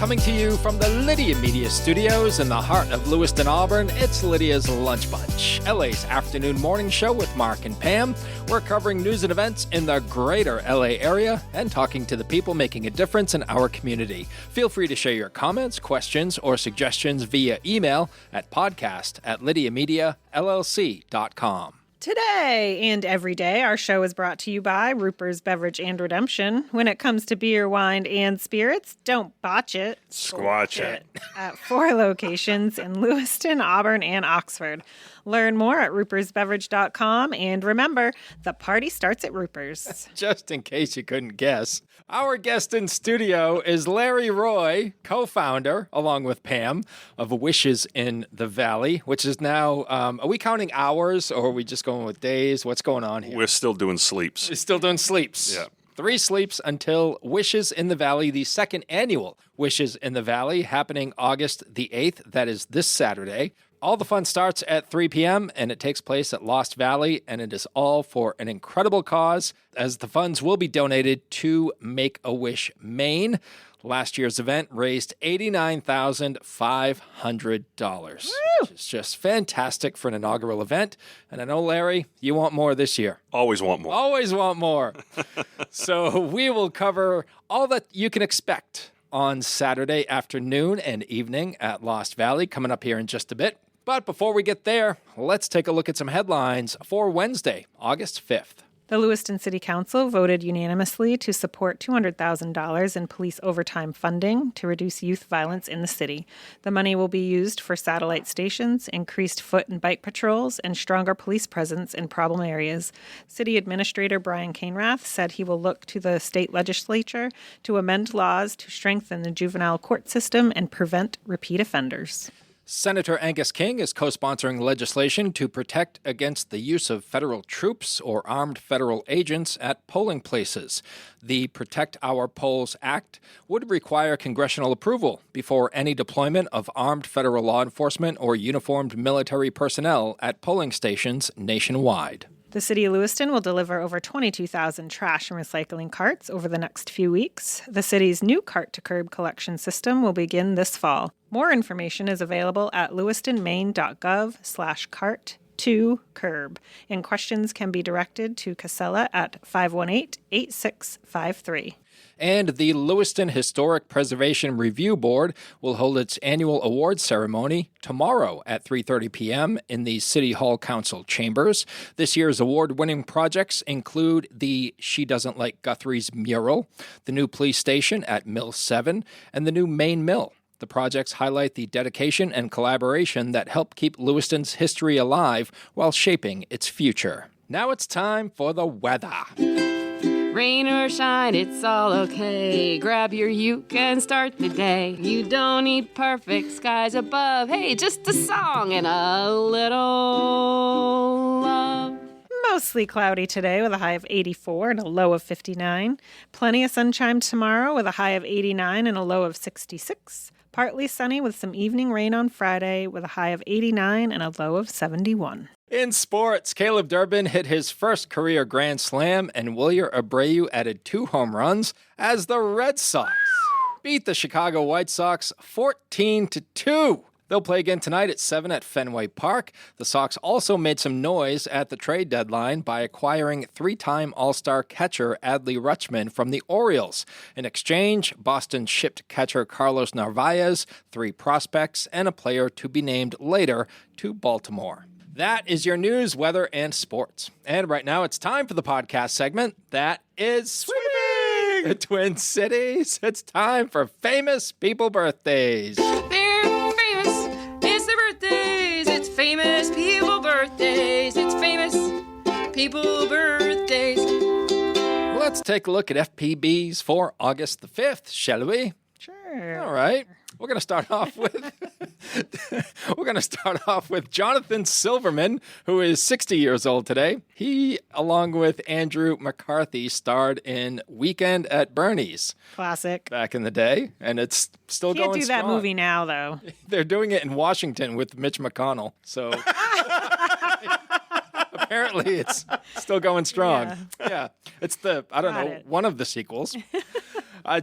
Coming to you from the Lydia Media Studios in the heart of Lewiston, Auburn, it's Lydia's Lunch Bunch, LA's afternoon morning show with Mark and Pam. We're covering news and events in the greater LA area and talking to the people making a difference in our community. Feel free to share your comments, questions, or suggestions via email at podcast@lydiamediallc.com. Today and every day, our show is brought to you by Ruper's Beverage and Redemption. When it comes to beer, wine, and spirits, don't botch it. Squatch it. At 4 locations in Lewiston, Auburn, and Oxford. Learn more at rupersbeverage.com. And remember, the party starts at Ruper's. Just in case you couldn't guess, our guest in studio is Larry Roy, co-founder, along with Pam, of Wishes in the Valley, which is now, are we counting hours or are we just going with days? What's going on here? We're still doing sleeps. We're still doing sleeps. Yeah. 3 sleeps until Wishes in the Valley, the second annual Wishes in the Valley, happening August the 8th. That is this Saturday. All the fun starts at 3 p.m. and it takes place at Lost Valley, and it is all for an incredible cause, as the funds will be donated to Make-A-Wish Maine. Last year's event raised $89,500, which is just fantastic for an inaugural event. And I know, Larry, you want more this year. Always want more. Always want more. So we will cover all that you can expect on Saturday afternoon and evening at Lost Valley, coming up here in just a bit. But before we get there, let's take a look at some headlines for Wednesday, August 5th. The Lewiston City Council voted unanimously to support $200,000 in police overtime funding to reduce youth violence in the city. The money will be used for satellite stations, increased foot and bike patrols, and stronger police presence in problem areas. City Administrator Brian Cainrath said he will look to the state legislature to amend laws to strengthen the juvenile court system and prevent repeat offenders. Senator Angus King is co-sponsoring legislation to protect against the use of federal troops or armed federal agents at polling places. The Protect Our Polls Act would require congressional approval before any deployment of armed federal law enforcement or uniformed military personnel at polling stations nationwide. The City of Lewiston will deliver over 22,000 trash and recycling carts over the next few weeks. The city's new cart-to-curb collection system will begin this fall. More information is available at lewistonmaine.gov/cart-to-curb, and questions can be directed to Casella at 518-8653. And the Lewiston Historic Preservation Review Board will hold its annual awards ceremony tomorrow at 3:30 p.m. in the City Hall Council chambers. This year's award-winning projects include the She Doesn't Like Guthrie's mural, the new police station at Mill 7, and the new Maine Mill. The projects highlight the dedication and collaboration that help keep Lewiston's history alive while shaping its future. Now it's time for the weather. Rain or shine, it's all okay. Grab your uke and start the day. You don't need perfect skies above. Hey, just a song and a little love. Mostly cloudy today with a high of 84 and a low of 59. Plenty of sunshine tomorrow with a high of 89 and a low of 66. Partly sunny with some evening rain on Friday with a high of 89 and a low of 71. In sports, Caleb Durbin hit his first career grand slam, and Wilyer Abreu added 2 home runs as the Red Sox beat the Chicago White Sox 14-2. They'll play again tonight at 7 at Fenway Park. The Sox also made some noise at the trade deadline by acquiring 3-time All-Star catcher Adley Rutschman from the Orioles. In exchange, Boston shipped catcher Carlos Narvaez, 3 prospects, and a player to be named later to Baltimore. That is your news, weather, and sports. And right now it's time for the podcast segment that is Sweeping the Twin Cities. It's time for Famous People Birthdays. They're famous. It's their birthdays. It's famous people birthdays. It's famous people birthdays. Let's take a look at FPBs for August the 5th, shall we? Sure. All right. We're going to start off with Jonathan Silverman, who is 60 years old today. He, along with Andrew McCarthy, starred in Weekend at Bernie's. Classic. Back in the day, and it's still going strong. Can't do that movie now, though. They're doing it in Washington with Mitch McConnell, so apparently it's still going strong. Yeah. It's one of the sequels.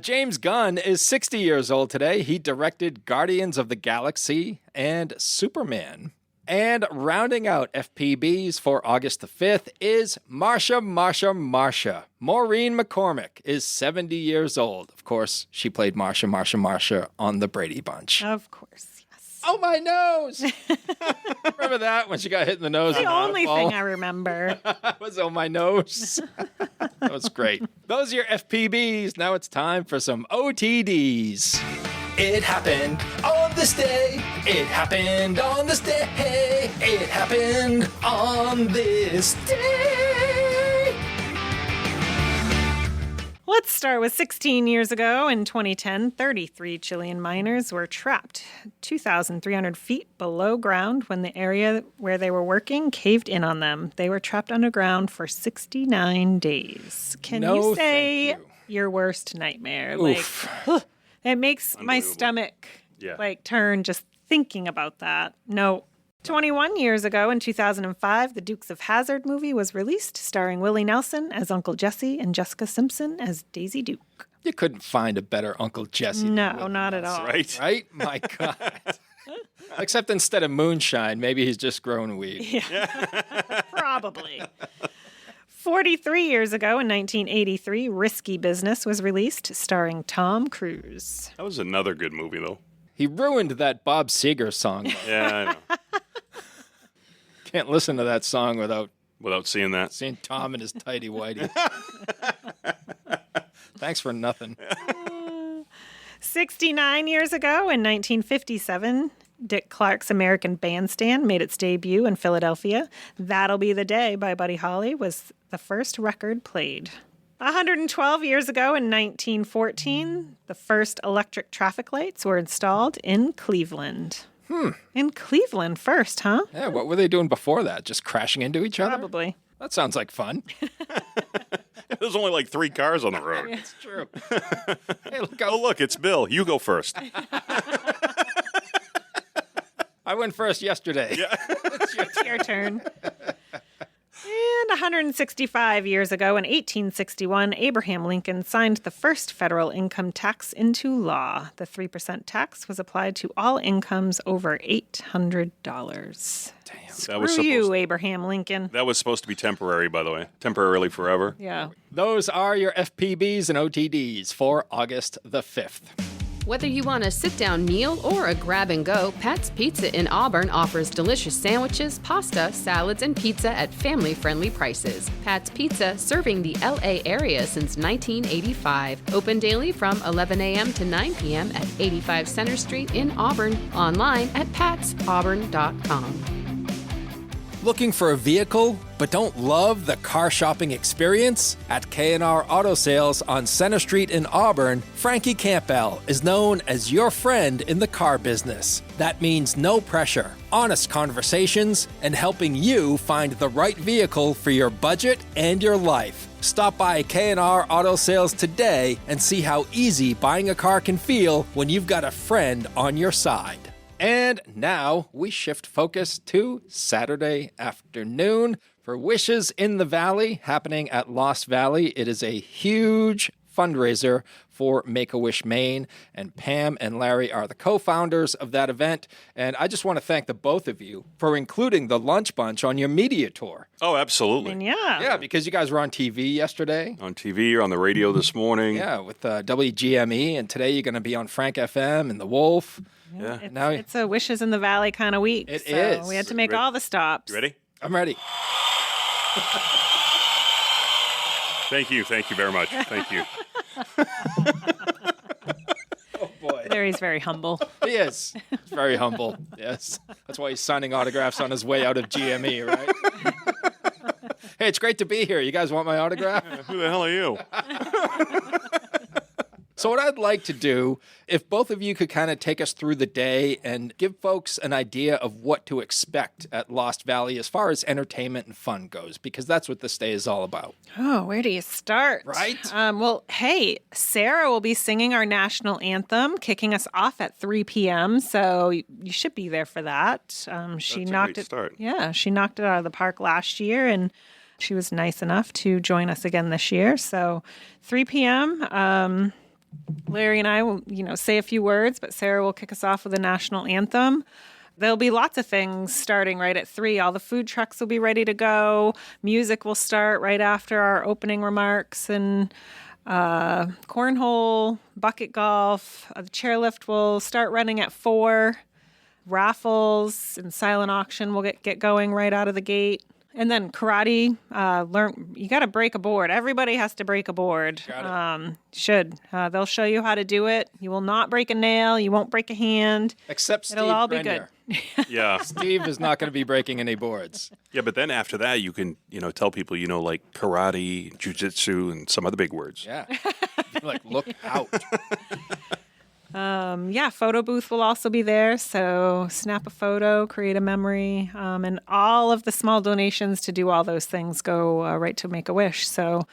James Gunn is 60 years old today. He directed Guardians of the Galaxy and Superman. And rounding out FPBs for August the 5th is Marsha. Maureen McCormick is 70 years old. Of course, she played Marsha on The Brady Bunch. Of course, yes. Oh, my nose! Remember that when she got hit in the nose? The only thing I remember. was on my nose. That was great. Those are your FPBs. Now it's time for some OTDs. It happened on this day. It happened on this day. It happened on this day. Let's start with 16 years ago. In 2010, 33 Chilean miners were trapped 2,300 feet below ground when the area where they were working caved in on them. They were trapped underground for 69 days. Can you say thank you. your worst nightmare? Oof. Like, it makes my Unbelievable. stomach Yeah. turn just thinking about that. No. 21 years ago, in 2005, the Dukes of Hazzard movie was released, starring Willie Nelson as Uncle Jesse and Jessica Simpson as Daisy Duke. You couldn't find a better Uncle Jesse. than No, Willie not at Nelson, all. Right? Right? My God. Except instead of moonshine, maybe he's just growing weed. Probably. 43 years ago, in 1983, Risky Business was released, starring Tom Cruise. That was another good movie, though. He ruined that Bob Seger song. though. Yeah, I know. Can't listen to that song without Without seeing that. seeing Tom in his tighty whitey. Thanks for nothing. 69 years ago, in 1957, Dick Clark's American Bandstand made its debut in Philadelphia. That'll Be the Day by Buddy Holly was the first record played. 112 years ago, in 1914, the first electric traffic lights were installed in Cleveland. In Cleveland first, huh? Yeah, what were they doing before that? Just crashing into each other? Probably. That sounds like fun. There's only like 3 cars on the road. It's true. Hey, look Oh, look, it's Bill. You go first. I went first yesterday. Yeah. It's your turn. And 165 years ago, in 1861, Abraham Lincoln signed the first federal income tax into law. The 3% tax was applied to all incomes over $800. That was Screw you, supposed Abraham Lincoln. That was supposed to be temporary, by the way. Temporarily forever. Yeah. Those are your FPBs and OTDs for August the 5th. Whether you want a sit-down meal or a grab-and-go, Pat's Pizza in Auburn offers delicious sandwiches, pasta, salads, and pizza at family-friendly prices. Pat's Pizza, serving the L.A. area since 1985. Open daily from 11 a.m. to 9 p.m. at 85 Center Street in Auburn. Online at patsauburn.com. Looking for a vehicle but don't love the car shopping experience? At K&R Auto Sales on Center Street in Auburn, Frankie Campbell is known as your friend in the car business. That means no pressure, honest conversations, and helping you find the right vehicle for your budget and your life. Stop by K&R Auto Sales today and see how easy buying a car can feel when you've got a friend on your side. And now we shift focus to Saturday afternoon for Wishes in the Valley happening at Lost Valley. It is a huge fundraiser for Make-A-Wish Maine, and Pam and Larry are the co-founders of that event. And I just want to thank the both of you for including the Lunch Bunch on your media tour. Oh, absolutely. And yeah. Yeah, because you guys were on TV yesterday. On TV or on the radio this morning. Yeah, with WGME, and today you're going to be on Frank FM and The Wolf. Yeah. It's a Wishes in the Valley kind of week. It so is. we had to make Ready? all the stops. You ready? I'm ready. Thank you very much. Thank you. Oh, boy. Larry's very humble. He is. He's very humble. Yes. That's why he's signing autographs on his way out of GME, right? Hey, it's great to be here. You guys want my autograph? Who the hell are you? So what I'd like to do, if both of you could kind of take us through the day and give folks an idea of what to expect at Lost Valley as far as entertainment and fun goes, because that's what this day is all about. Oh, where do you start? Right? Well, hey, Sarah will be singing our national anthem, kicking us off at 3 p.m., so you should be there for that. She That's a knocked great it. start. Yeah, she knocked it out of the park last year, and she was nice enough to join us again this year. So 3 p.m., Larry and I will, say a few words, but Sarah will kick us off with a national anthem. There'll be lots of things starting right at 3. All the food trucks will be ready to go. Music will start right after our opening remarks, and cornhole, bucket golf. The chairlift will start running at 4. Raffles and silent auction will get going right out of the gate. And then karate, you got to break a board. Everybody has to break a board. They'll show you how to do it. You will not break a nail. You won't break a hand. Except Steve It'll all Grenier. be good. Yeah. Steve is not going to be breaking any boards. Yeah, but then after that, you can, tell people, like karate, jujitsu, and some other big words. Yeah. Like, look out. Photo booth will also be there. So snap a photo, create a memory, and all of the small donations to do all those things go right to Make-A-Wish. So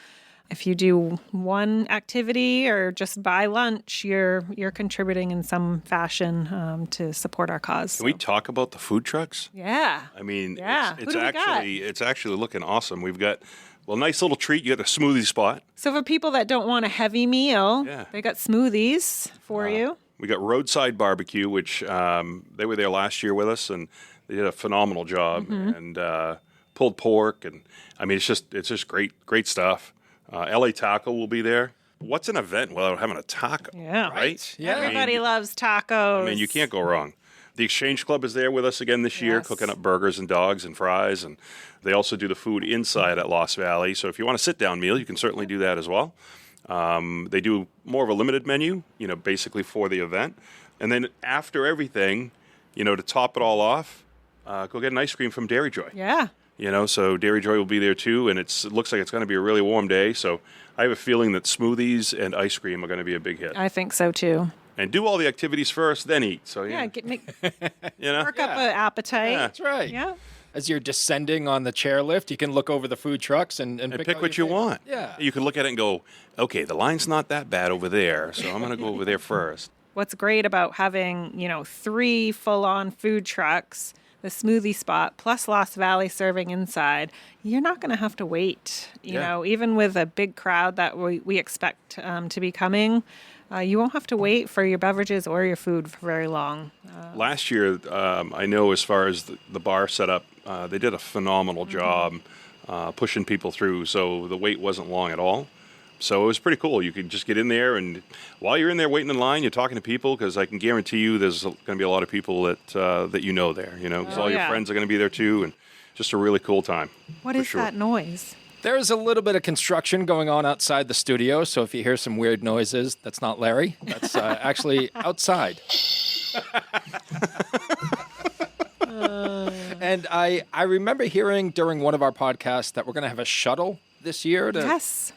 if you do one activity or just buy lunch, you're contributing in some fashion to support our cause. Can we talk about the food trucks? Yeah. I mean, Yeah. it's actually looking awesome. We've got, nice little treat. You got a smoothie spot. So for people that don't want a heavy meal, they got smoothies for you. We got roadside barbecue, which they were there last year with us, and they did a phenomenal job. And pulled pork, and I mean, it's just great stuff. LA Taco will be there. What's an event without having a taco? Yeah, right. Yeah. Everybody loves tacos. I mean, you can't go wrong. The Exchange Club is there with us again this year, cooking up burgers and dogs and fries, and they also do the food inside at Lost Valley. So if you want a sit-down meal, you can certainly do that as well. They do more of a limited menu, basically for the event. And then after everything, to top it all off, go get an ice cream from Dairy Joy. Yeah. So Dairy Joy will be there too, and it looks like it's going to be a really warm day. So I have a feeling that smoothies and ice cream are going to be a big hit. I think so too. And do all the activities first, then eat. So Yeah, work up an appetite. Yeah. That's right. Yeah. As you're descending on the chairlift, you can look over the food trucks and pick out what your you favorite. want. Yeah. You can look at it and go, okay, the line's not that bad over there, so I'm going to go over there first. What's great about having, 3 full-on food trucks, the smoothie spot, plus Lost Valley serving inside, you're not going to have to wait. Even with a big crowd that we expect to be coming, you won't have to wait for your beverages or your food for very long. Last year, I know as far as the bar setup, they did a phenomenal job pushing people through, so the wait wasn't long at all. So it was pretty cool. You could just get in there, and while you're in there waiting in line, you're talking to people, because I can guarantee you there's going to be a lot of people that there, because all your friends are going to be there too, and just a really cool time. What is that noise? There's a little bit of construction going on outside the studio, so if you hear some weird noises, that's not Larry. That's actually outside. And I remember hearing during one of our podcasts that we're going to have a shuttle this year to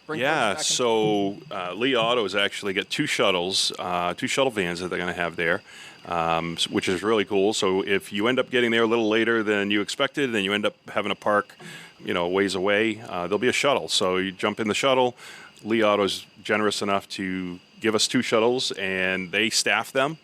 bring folks back and so Lee Auto's actually got 2 shuttles, 2 shuttle vans that they're going to have there, which is really cool. So if you end up getting there a little later than you expected, and you end up having to park, a ways away, there'll be a shuttle. So you jump in the shuttle. Lee Auto's generous enough to give us 2 shuttles, and they staff them.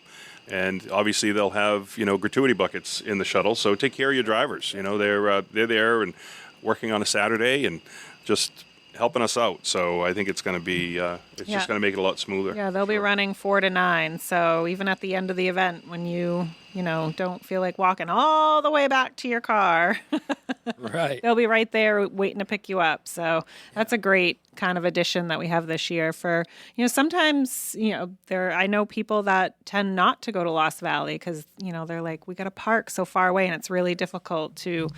And obviously they'll have, gratuity buckets in the shuttle. So take care of your drivers. They're there and working on a Saturday and just helping us out. So I think it's going to be, just going to make it a lot smoother. Yeah, they'll be running 4 to 9. So even at the end of the event, when you don't feel like walking all the way back to your car, right. they'll be right there waiting to pick you up. So that's a great kind of addition that we have this year for, sometimes, I know people that tend not to go to Lost Valley because, they're like, we got to park so far away and it's really difficult to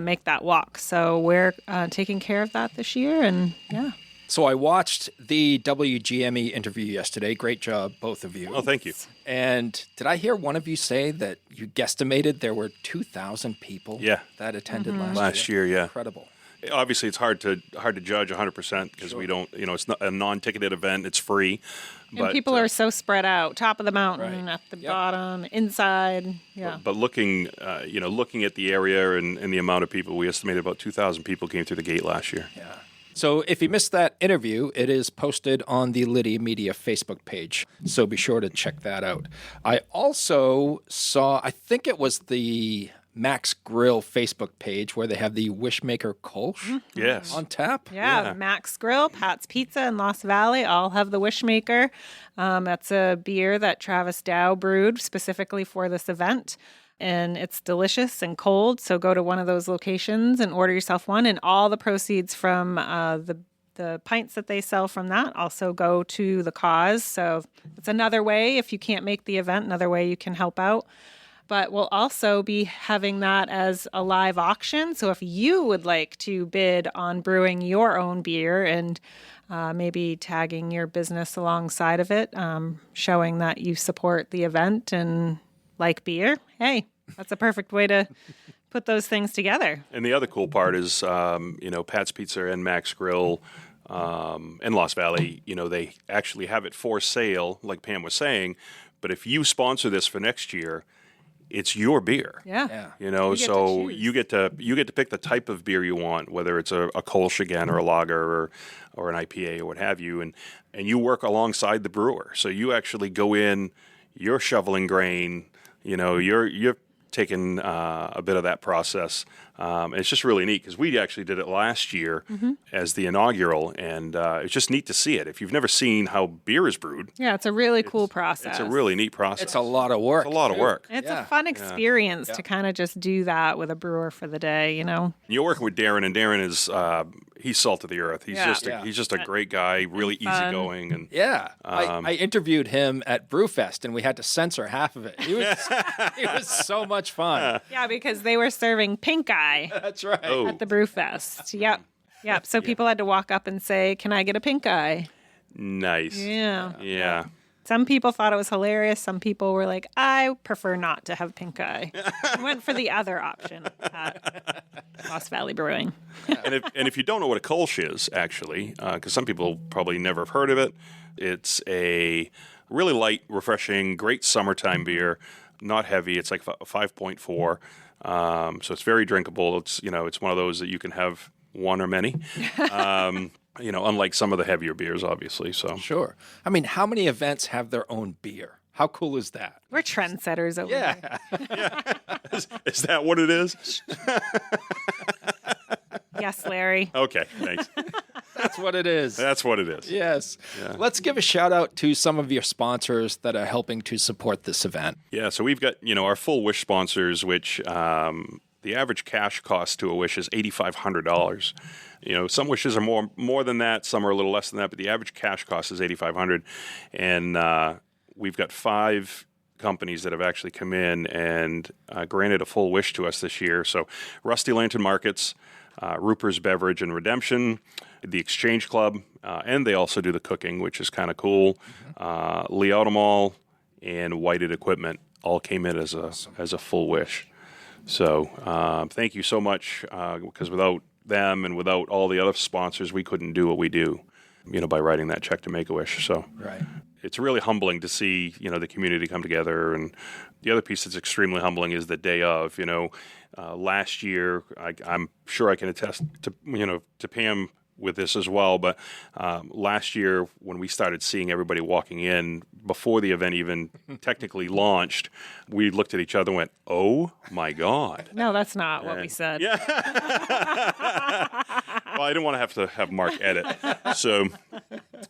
make that walk. So we're taking care of that this year, and yeah. So I watched the WGME interview yesterday. Great job, both of you. Oh, thank you. And did I hear one of you say that you guesstimated there were 2,000 people that attended last year? Yeah. Incredible. Obviously, it's hard to judge 100% because we don't, it's not a non-ticketed event. It's free. And people are so spread out, top of the mountain, at the bottom, inside. Yeah. But looking, looking at the area and the amount of people, we estimated about 2,000 people came through the gate last year. Yeah. So if you missed that interview, it is posted on the Lydia Media Facebook page. So be sure to check that out. I also saw, I think it was the Max Grill Facebook page where they have the Wishmaker Kolsch Yes. on tap. Yeah, Max Grill, Pat's Pizza in Lost Valley all have the Wishmaker. That's a beer that Travis Dow brewed specifically for this event. And it's delicious and cold. So go to one of those locations and order yourself one. And all the proceeds from the pints that they sell from that also go to the cause. So it's another way, if you can't make the event, another way you can help out. But we'll also be having that as a live auction. So if you would like to bid on brewing your own beer and maybe tagging your business alongside of it, showing that you support the event and like beer, hey, that's a perfect way to put those things together. And the other cool part is, Pat's Pizza and Max Grill in Lost Valley, they actually have it for sale, like Pam was saying. But if you sponsor this for next year, it's your beer. Yeah. So you get to pick the type of beer you want, whether it's a Kolsch again or a lager or an IPA or what have you, and you work alongside the brewer. So you actually go in, you're shoveling grain, you're taking a bit of that process. It's just really neat because we actually did it last year as the inaugural, and it's just neat to see it. If you've never seen how beer is brewed, Yeah, it's a really cool process. it's a really neat process. It's a lot of work. It's a lot of work. It's a fun experience to kind of just do that with a brewer for the day, You're working with Darren, and Darren is he's salt of the earth. He's he's just a great guy, really easygoing, and I interviewed him at Brewfest, and we had to censor half of it. He was so much fun. Yeah, because they were serving pink eye That's right. at the Brewfest. Yep. So people had to walk up and say, "Can I get a pink eye?" nice. Yeah. Some people thought it was hilarious. Some people were like, "I prefer not to have pink eye." I went for the other option at Lost Valley Brewing. And if you don't know what a Kolsch is, actually, because some people probably never have heard of it, it's a really light, refreshing, great summertime beer. Not heavy. It's like 5.4. So it's very drinkable. It's it's one of those that you can have one or many. Unlike some of the heavier beers, obviously. So Sure. I mean, how many events have their own beer? How cool is that? We're trendsetters over here. is that what it is? Yes, Larry. Okay, thanks. That's what it is. That's what it is. Yes. Let's give a shout out to some of your sponsors that are helping to support this event. Yeah, so we've got, our full Wish sponsors, which the average cash cost to a Wish is $8,500. Some Wishes are more than that, some are a little less than that, but the average cash cost is $8,500. And we've got 5 companies that have actually come in and granted a full Wish to us this year. So Rusty Lantern Markets, Ruper's Beverage and Redemption, the Exchange Club, and they also do the cooking, which is kind of cool. Lee Automall and Whited Equipment all came in as a full Wish. So thank you so much, because without them and without all the other sponsors, we couldn't do what we do, by writing that check to Make-A-Wish. So Right. it's really humbling to see, the community come together. And the other piece that's extremely humbling is the day of. Last year, I'm sure I can attest to Pam with this as well. But last year, when we started seeing everybody walking in before the event even technically launched, we looked at each other and went, "Oh my God!" No, that's not what we said. Yeah. Well, I didn't want to have Mark edit. So,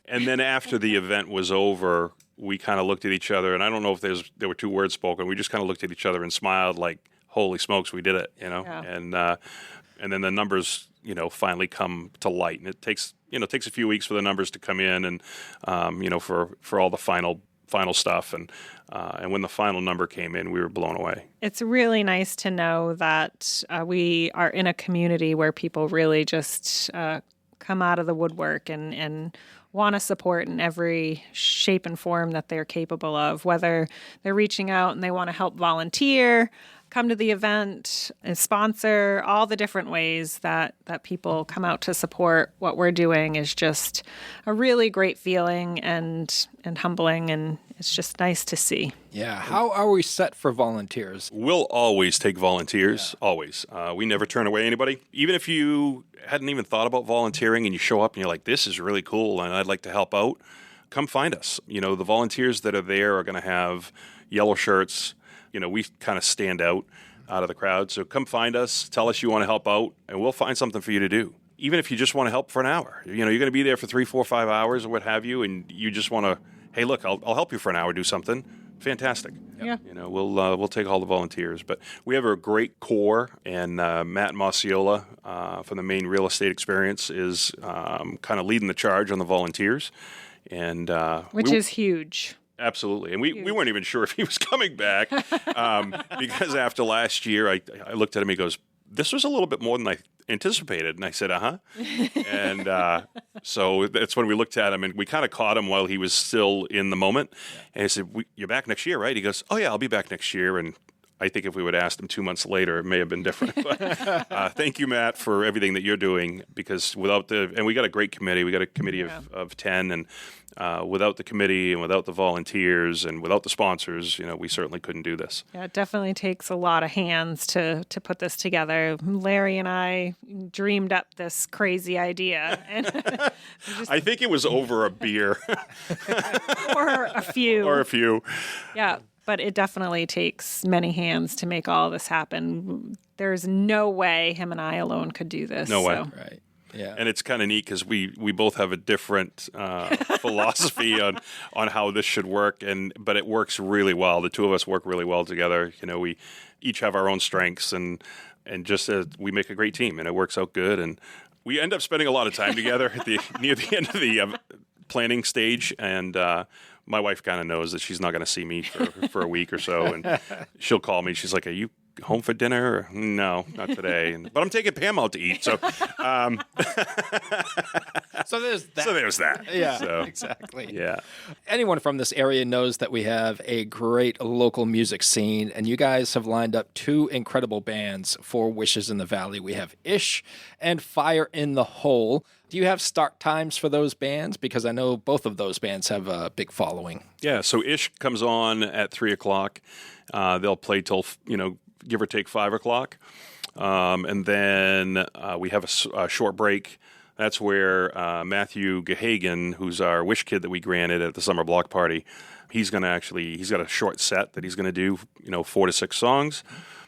and then after the event was over, we kind of looked at each other, and I don't know if there were 2 words spoken. We just kind of looked at each other and smiled, like, "Holy smokes, we did it!" Yeah. And then the numbers, finally come to light, and it takes a few weeks for the numbers to come in, and for all the final stuff, and when the final number came in, we were blown away. It's really nice to know that we are in a community where people really just come out of the woodwork and want to support in every shape and form that they're capable of, whether they're reaching out and they want to help volunteer, come to the event, and sponsor. All the different ways that people come out to support what we're doing is just a really great feeling and humbling, and it's just nice to see. Yeah. How are we set for volunteers? We'll always take volunteers, always. We never turn away anybody. Even if you hadn't even thought about volunteering and you show up and you're like, "This is really cool and I'd like to help out," come find us. The volunteers that are there are going to have yellow shirts. We kind of stand out. out of the crowd. So come find us, tell us you want to help out, and we'll find something for you to do. Even if you just want to help for an hour. You're going to be there for 3, 4, 5 hours or what have you, and you just want to, hey, look, I'll help you for an hour, do something. Fantastic. Yeah. We'll take all the volunteers. But we have a great core, and Matt Mosciola from the Maine Real Estate Experience is kind of leading the charge on the volunteers. And which is huge. Absolutely. And we weren't even sure if he was coming back because after last year, I looked at him, he goes, this was a little bit more than I anticipated. And I said, uh-huh. And so that's when we looked at him, and we kind of caught him while he was still in the moment. And I said, you're back next year, right? He goes, oh, yeah, I'll be back next year. And I think if we would have asked him 2 months later, it may have been different. But thank you, Matt, for everything that you're doing, because and we got a great committee. We got a committee of 10, and without the committee and without the volunteers and without the sponsors, we certainly couldn't do this. Yeah, it definitely takes a lot of hands to put this together. Larry and I dreamed up this crazy idea. And I think it was over a beer. Or a few. Or a few. Yeah. But it definitely takes many hands to make all this happen. There's no way him and I alone could do this. No way. Right. Yeah. And it's kind of neat because we both have a different philosophy on how this should work, but it works really well. The two of us work really well together. We each have our own strengths, and just we make a great team, and it works out good. And we end up spending a lot of time together near the end of the planning stage, and my wife kind of knows that she's not going to see me for a week or so, and she'll call me. She's like, "Are you home for dinner?" No, not today. But I'm taking Pam out to eat. So, So there's that. So there's that. Yeah, So, exactly. yeah. Anyone from this area knows that we have a great local music scene, and you guys have lined up 2 incredible bands for Wishes in the Valley. We have Ish and Fire in the Hole. Do you have start times for those bands? Because I know both of those bands have a big following. Yeah, so Ish comes on at 3 o'clock. They'll play till, give or take 5 o'clock. And then we have a short break. That's where Matthew Gahagan, who's our Wish Kid that we granted at the summer block party, he's got a short set that he's going to do, 4 to 6 songs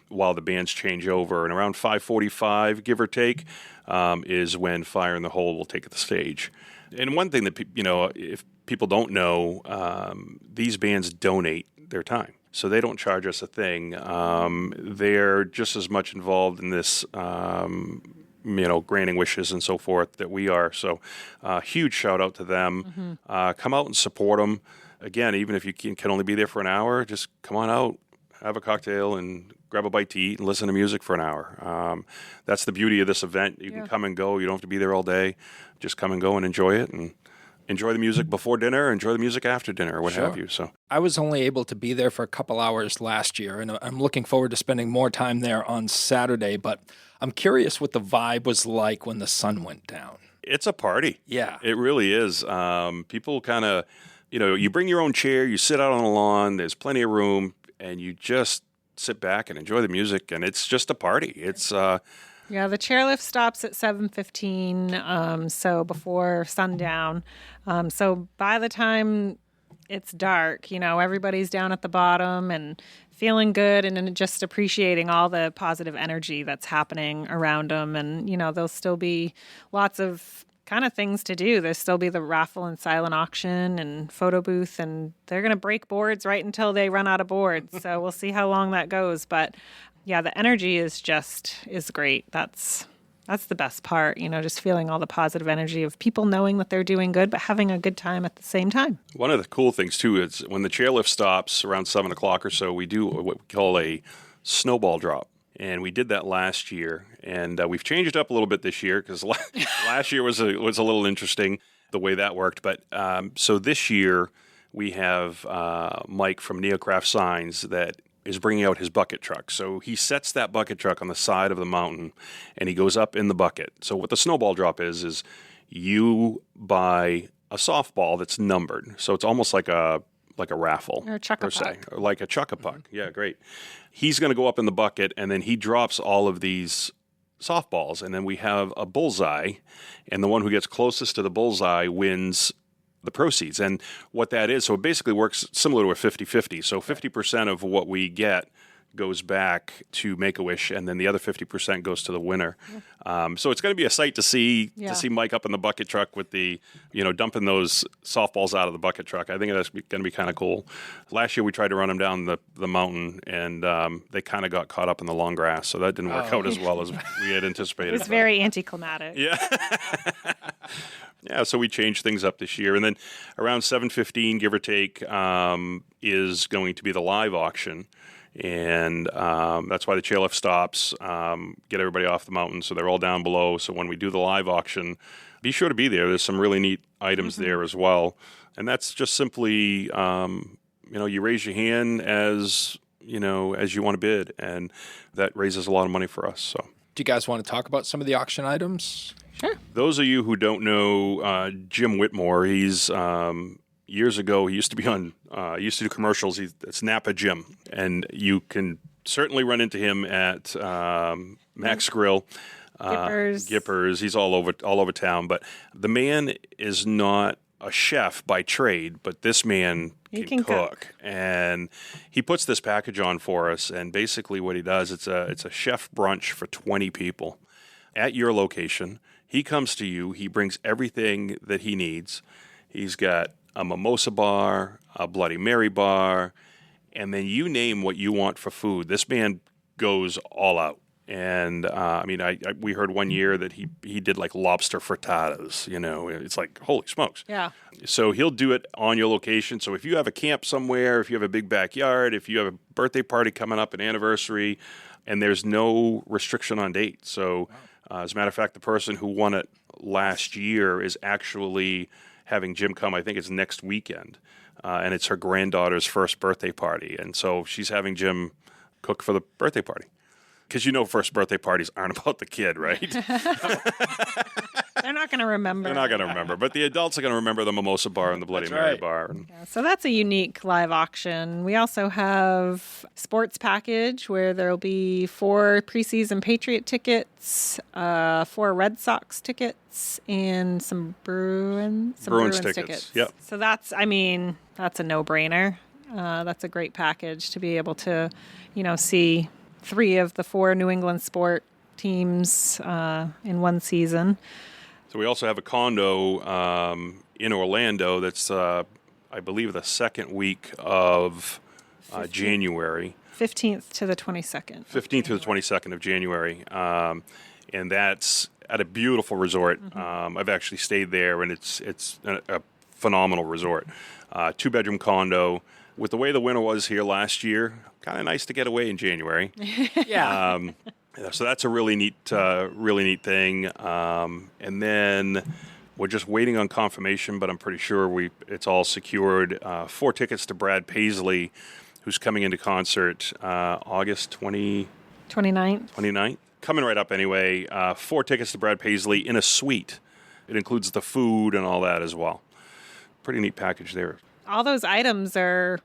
while the bands change over. And around 5:45, give or take, is when Fire in the Hole will take the stage. And one thing that, if people don't know, these bands donate their time. So they don't charge us a thing. They're just as much involved in this, granting wishes and so forth that we are. So huge shout out to them. Mm-hmm. Come out and support them. Again, even if you can only be there for an hour, just come on out, have a cocktail, and grab a bite to eat and listen to music for an hour. That's the beauty of this event. You can come and go. You don't have to be there all day. Just come and go and enjoy it, and enjoy the music before dinner, enjoy the music after dinner, or what have you. So I was only able to be there for a couple hours last year, and I'm looking forward to spending more time there on Saturday, but I'm curious what the vibe was like when the sun went down. It's a party. Yeah. It really is. People kind of, you bring your own chair, you sit out on the lawn, there's plenty of room, and you just sit back and enjoy the music, and it's just a party. It's Yeah, the chairlift stops at 7:15, so before sundown. So by the time it's dark, everybody's down at the bottom and feeling good and just appreciating all the positive energy that's happening around them. And, there'll still be lots of kind of things to do. There'll still be the raffle and silent auction and photo booth, and they're going to break boards right until they run out of boards. So we'll see how long that goes. But yeah, the energy is great. That's the best part, just feeling all the positive energy of people knowing that they're doing good, but having a good time at the same time. One of the cool things, too, is when the chairlift stops around 7 o'clock or so, we do what we call a snowball drop. And we did that last year. And we've changed it up a little bit this year because last year was a little interesting the way that worked. But so this year we have Mike from Neocraft Signs that is bringing out his bucket truck. So he sets that bucket truck on the side of the mountain, and he goes up in the bucket. So what the snowball drop is you buy a softball that's numbered. So it's almost like a raffle. Or a chuck-a-puck. Or like a chuck-a-puck. Mm-hmm. Yeah, great. He's going to go up in the bucket, and then he drops all of these softballs, and then we have a bullseye, and the one who gets closest to the bullseye wins the proceeds. And what that is, so it basically works similar to a 50-50. So 50% of what we get goes back to Make-A-Wish, and then the other 50% goes to the winner. So it's going to be a sight to see Mike up in the bucket truck with the, dumping those softballs out of the bucket truck. I think that's going to be kind of cool. Last year we tried to run him down the mountain, and they kind of got caught up in the long grass, so that didn't work out as well as we had anticipated. It was very anticlimactic. Yeah. Yeah, so we changed things up this year. And then around 7:15, give or take, is going to be the live auction. And that's why the chairlift stops, get everybody off the mountain so they're all down below. So when we do the live auction, be sure to be there. There's some really neat items there as well. And that's just simply, you raise your hand as you want to bid. And that raises a lot of money for us. So, Do you guys want to talk about some of the auction items? Sure. Those of you who don't know Jim Whitmore, he's years ago he used to be on used to do commercials. It's Napa Jim, and you can certainly run into him at Max Grill, Gippers. He's all over town. But the man is not a chef by trade, but this man can cook, and he puts this package on for us. And basically, what he does, it's a chef brunch for 20 people at your location. He comes to you. He brings everything that he needs. He's got a mimosa bar, a Bloody Mary bar, and then you name what you want for food. This man goes all out. And we heard one year that he did like lobster frittatas. It's like, holy smokes. Yeah. So he'll do it on your location. So if you have a camp somewhere, if you have a big backyard, if you have a birthday party coming up, an anniversary, and there's no restriction on date. So as a matter of fact, the person who won it last year is actually having Jim come. I think it's next weekend, and it's her granddaughter's first birthday party. And so she's having Jim cook for the birthday party. Because first birthday parties aren't about the kid, right? They're not going to remember. They're not going to remember. But the adults are going to remember the mimosa bar and the Bloody Mary bar. Yeah, so that's a unique live auction. We also have sports package where there'll be 4 preseason Patriot tickets, 4 Red Sox tickets, and some Bruins tickets. Yep. So that's a no-brainer. That's a great package to be able to, see 3 of the 4 New England sport teams in one season. So we also have a condo in Orlando that's, I believe, the second week of January. 15th to the 22nd. 15th to the 22nd of January. And that's at a beautiful resort. I've actually stayed there, and it's a phenomenal resort. 2-bedroom condo. With the way the winter was here last year, kind of nice to get away in January. Yeah. So that's a really neat thing. And then we're just waiting on confirmation, but I'm pretty sure it's all secured. 4 tickets to Brad Paisley, who's coming into concert August 29th. Coming right up anyway. 4 tickets to Brad Paisley in a suite. It includes the food and all that as well. Pretty neat package there. All those items are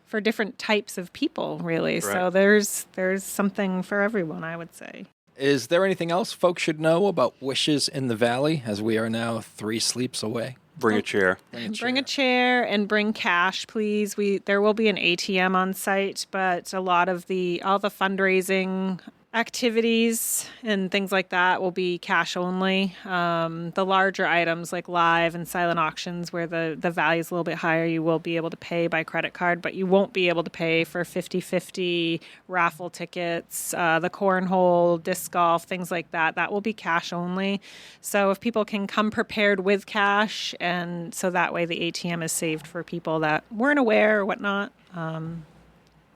for different types of people, really. Right. So there's something for everyone, I would say. Is there anything else folks should know about Wishes in the Valley, as we are now 3 sleeps away? Bring a chair. Bring a chair and bring cash, please. There will be an ATM on site, but all the fundraising activities and things like that will be cash only. The larger items like live and silent auctions where the value is a little bit higher, you will be able to pay by credit card, but you won't be able to pay for 50/50 raffle tickets, the cornhole, disc golf, things like that. That will be cash only. So if people can come prepared with cash, and so that way the ATM is saved for people that weren't aware or whatnot,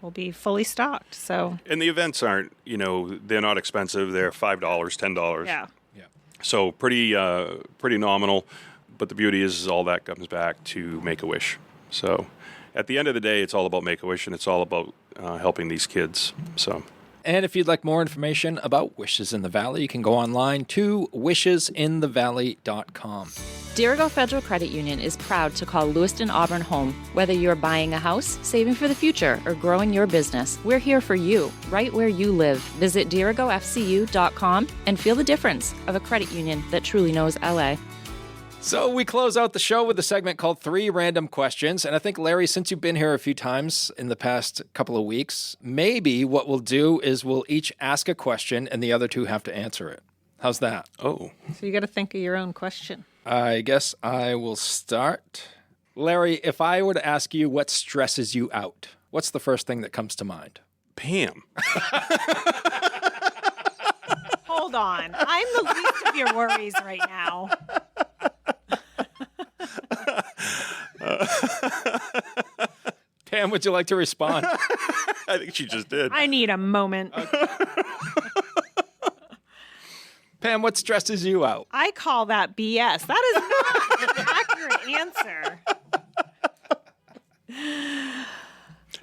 will be fully stocked. So, and the events aren't, they're not expensive. They're $5, $10. Yeah. So pretty nominal. But the beauty is all that comes back to Make-A-Wish. So at the end of the day, it's all about Make-A-Wish, and it's all about helping these kids. So. And if you'd like more information about Wishes in the Valley, you can go online to wishesinthevalley.com. Dirigo Federal Credit Union is proud to call Lewiston Auburn home. Whether you're buying a house, saving for the future, or growing your business, we're here for you, right where you live. Visit dirigofcu.com and feel the difference of a credit union that truly knows LA. So we close out the show with a segment called 3 Random Questions. And I think, Larry, since you've been here a few times in the past couple of weeks, maybe what we'll do is we'll each ask a question and the other two have to answer it. How's that? Oh. So you got to think of your own question. I guess I will start. Larry, if I were to ask you what stresses you out, what's the first thing that comes to mind? Pam. Hold on. I'm the least of your worries right now. Pam, would you like to respond? I think she just did. I need a moment. Pam, what stresses you out? I call that BS. That is not an accurate answer.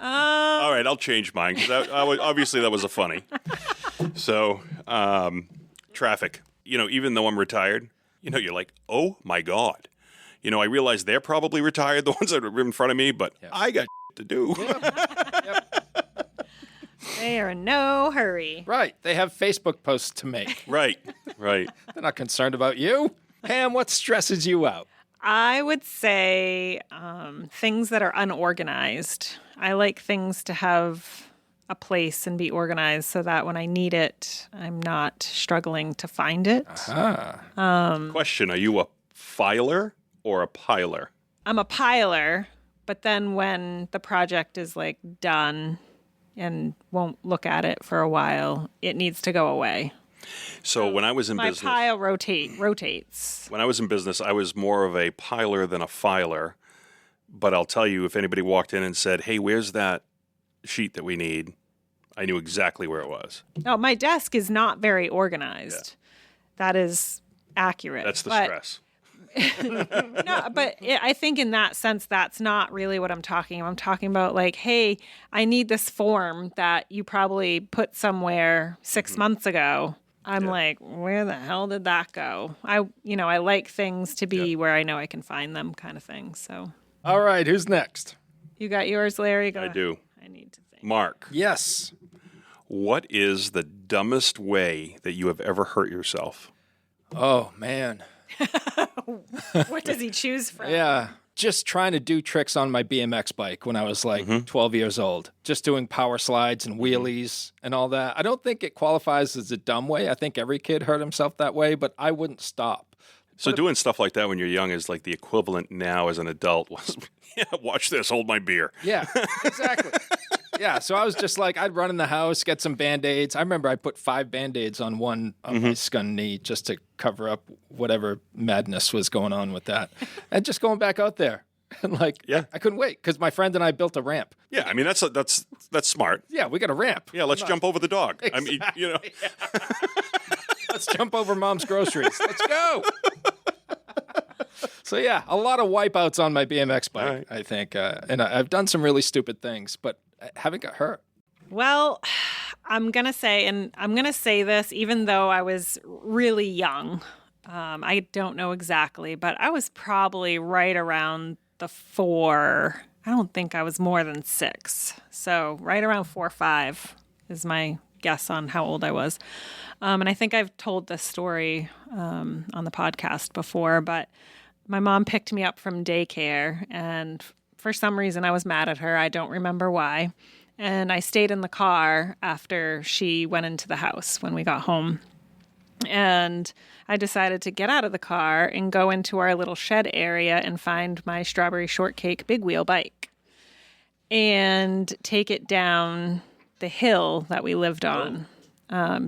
All right, I'll change mine because obviously that was a funny. So, traffic. Even though I'm retired, you're like, oh my God. I realize they're probably retired, the ones that are in front of me, but I got to do. Yep. They are in no hurry. Right. They have Facebook posts to make. Right. They're not concerned about you. Pam, what stresses you out? I would say things that are unorganized. I like things to have a place and be organized so that when I need it, I'm not struggling to find it. Question, are you a filer or a piler? I'm a piler, but then when the project is like done and won't look at it for a while, it needs to go away. So when I was in business... My pile rotates. When I was in business, I was more of a piler than a filer. But I'll tell you, if anybody walked in and said, hey, where's that sheet that we need? I knew exactly where it was. Oh, my desk is not very organized. Yeah. That is accurate. That's the stress. No, but I think in that sense, that's not really what I'm talking about. I'm talking about like, hey, I need this form that you probably put somewhere 6 months ago. I'm like, where the hell did that go? I like things to be where I know I can find them, kind of thing. So, all right, who's next? You got yours, Larry? Go I ahead. do. I need to think. Mark. Yes. What is the dumbest way that you have ever hurt yourself? Oh, man. What does he choose from? Yeah. Just trying to do tricks on my BMX bike when I was like 12 years old. Just doing power slides and wheelies and all that. I don't think it qualifies as a dumb way. I think every kid hurt himself that way, but I wouldn't stop. So doing stuff like that when you're young is like the equivalent now as an adult was, watch this, hold my beer. Yeah, exactly. Yeah, so I was just like, I'd run in the house, get some Band-Aids. I remember I put 5 Band-Aids on one of my scun knee just to cover up whatever madness was going on with that. And just going back out there. And I couldn't wait because my friend and I built a ramp. Yeah, I mean, that's smart. Yeah, we got a ramp. Yeah, let's jump over the dog. Exactly. I mean, Let's jump over mom's groceries. Let's go. So, yeah, a lot of wipeouts on my BMX bike, right. I think. And I've done some really stupid things, but I haven't got hurt. Well, I'm going to say this even though I was really young. I don't know exactly, but I was probably right around the 4. I don't think I was more than 6. So right around 4 or 5 is my guess on how old I was. And I think I've told this story on the podcast before, but my mom picked me up from daycare, and for some reason I was mad at her. I don't remember why. And I stayed in the car after she went into the house when we got home. And I decided to get out of the car and go into our little shed area and find my strawberry shortcake big wheel bike and take it down the hill that we lived on.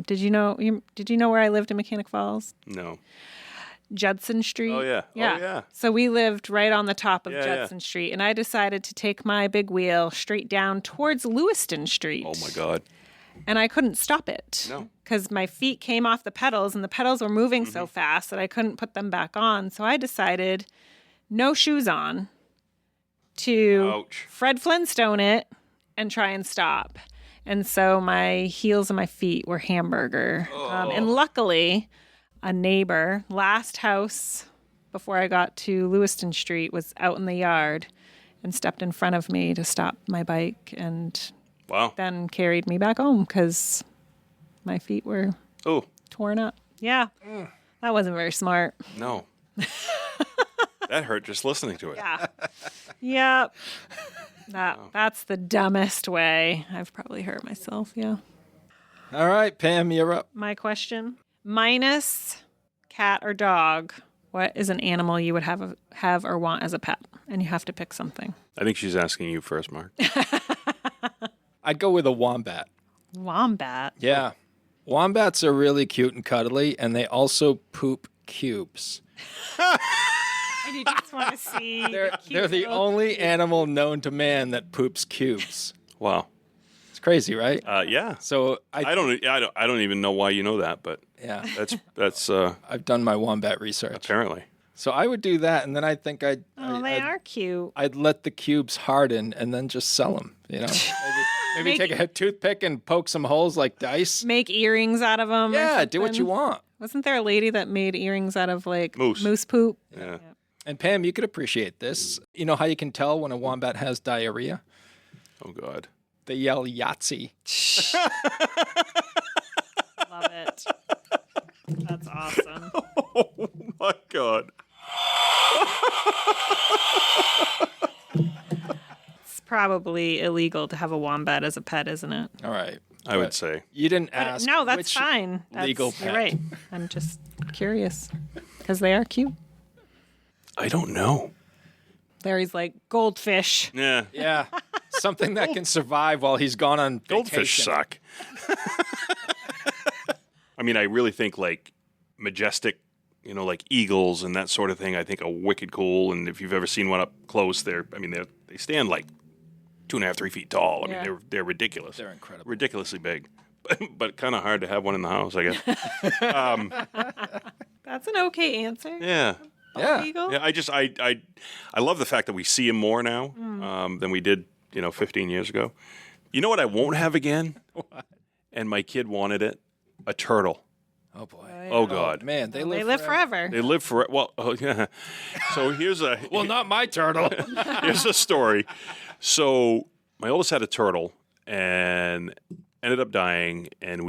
Did you know where I lived in Mechanic Falls? no. Judson Street. Oh, yeah. Yeah. Oh, yeah. So we lived right on the top of Yeah, Judson Street, and I decided to take my big wheel straight down towards Lewiston Street. Oh, my God. And I couldn't stop it. No. Because my feet came off the pedals, and the pedals were moving so fast that I couldn't put them back on. So I decided, no shoes on, to Ouch. Fred Flintstone it and try and stop. And so my heels and my feet were hamburger. And luckily, a neighbor, last house before I got to Lewiston Street, was out in the yard and stepped in front of me to stop my bike and Wow. then carried me back home because my feet were Oh, torn up. Yeah, that wasn't very smart. no. That hurt just listening to it. Yeah. Yep. That's the dumbest way. I've probably hurt myself, yeah. All right, Pam, you're up. My question, minus cat or dog, what is an animal you would have or want as a pet? And you have to pick something. I think she's asking you first, Mark. I'd go with a wombat. Wombat? Yeah. Wombats are really cute and cuddly, and they also poop cubes. And you just want to see They're the only animal known to man that poops cubes. Wow. It's crazy, right? Yeah. So I don't even know why you know that, but yeah, that's I've done my wombat research. apparently. So I would do that, and then I think they are cute. I'd let the cubes harden and then just sell them. You know, maybe take a toothpick and poke some holes like dice. Make earrings out of them. Yeah, do what you want. Wasn't there a lady that made earrings out of like moose poop? Yeah. And Pam, you could appreciate this. You know how you can tell when a wombat has diarrhea? Oh God. They yell Yahtzee. Love it. That's awesome. Oh my God. It's probably illegal to have a wombat as a pet, isn't it? All right. I would say. You didn't ask. No, that's which fine. legal You're pet. right. I'm just curious because they are cute. I don't know. Larry's like goldfish. Yeah. Yeah, something that can survive while he's gone on Goldfish vacation. suck. I mean, I really think like majestic, like eagles and that sort of thing, I think are wicked cool. And if you've ever seen one up close, they stand like 2.5, 3 feet tall. I mean, they're ridiculous. They're incredible. Ridiculously big, but kind of hard to have one in the house, I guess. That's an okay answer. Yeah. Yeah. Eagle? Yeah, I love the fact that we see them more now than we did, 15 years ago. You know what I won't have again? What? And my kid wanted it? A turtle. Oh boy. Oh God. Man, they Live forever. They live for well. Oh, yeah. So here's a Well, not my turtle. here's a story. So my oldest had a turtle and ended up dying, and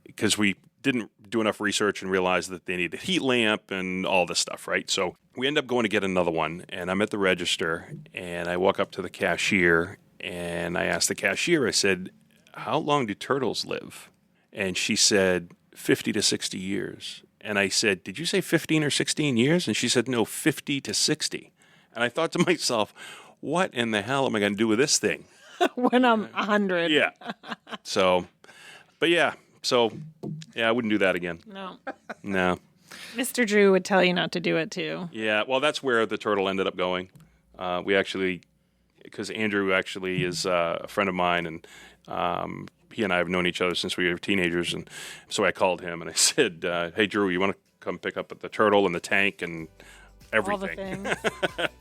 because we didn't do enough research and realized that they needed a heat lamp and all this stuff, right? So we end up going to get another one, and I'm at the register, and I walk up to the cashier, and I asked the cashier, I said, how long do turtles live? And she said, 50 to 60 years. And I said, did you say 15 or 16 years? And she said, no, 50 to 60. And I thought to myself, what in the hell am I going to do with this thing? When I'm 100. Yeah. So, but yeah. So, yeah, I wouldn't do that again. No. No. Mr. Drew would tell you not to do it too. Yeah, well, that's where the turtle ended up going. We actually, because Andrew actually is a friend of mine, and he and I have known each other since we were teenagers, and so I called him and I said, hey, Drew, you want to come pick up the turtle and the tank and everything? All the things.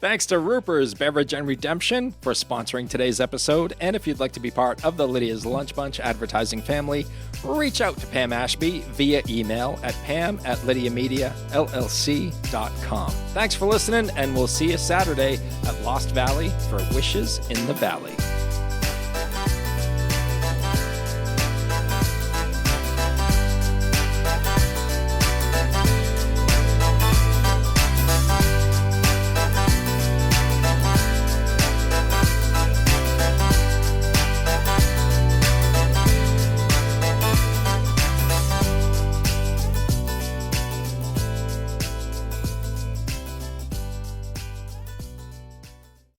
Thanks to Ruper's Beverage and Redemption for sponsoring today's episode. And if you'd like to be part of the Lydia's Lunch Bunch advertising family, reach out to Pam Ashby via email at pam@lydiamediallc.com. Thanks for listening, and we'll see you Saturday at Lost Valley for Wishes in the Valley.